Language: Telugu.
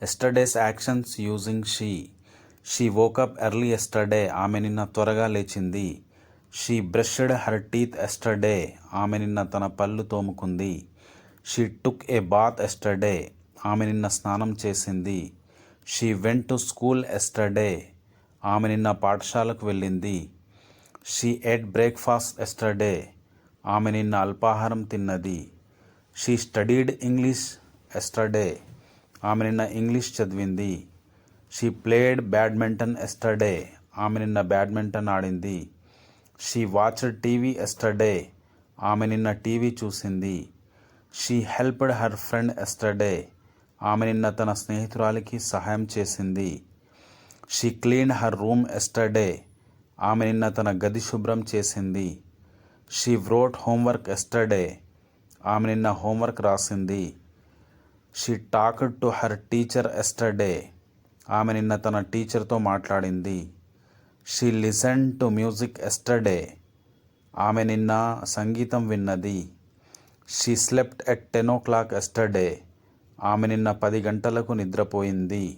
Yesterday's actions using she woke up early yesterday. ఆమె నిన్న త్వరగా లేచింది. She brushed her teeth yesterday. ఆమె నిన్న తన పళ్ళు తోముకుంది. She took a bath yesterday. ఆమె నిన్న స్నానం చేసింది. She went to school yesterday. ఆమె నిన్న పాఠశాలకు వెళ్ళింది. She ate breakfast yesterday. ఆమె నిన్న అల్పాహారం తిన్నది. She studied English yesterday. ఆమె నిన్న ఇంగ్లీష్ చదివింది. She played badminton yesterday. ఆమె నిన్న బ్యాడ్మింటన్ ఆడింది. She watched TV yesterday. ఆమె నిన్న టీవీ చూసింది. She helped her friend yesterday. ఆమె నిన్న తన స్నేహితురాలికి సహాయం చేసింది. She cleaned her room yesterday. ఆమె నిన్న తన గది శుభ్రం చేసింది. She wrote homework yesterday. ఆమె నిన్న హోంవర్క్ రాసింది. She talked to her teacher yesterday. ఆమె నిన్న తన టీచర్తో మాట్లాడింది. She listened to music yesterday. ఆమె నిన్న సంగీతం విన్నది. She slept at 10 o'clock yesterday. ఆమె నిన్న 10 గంటలకు నిద్రపోయింది.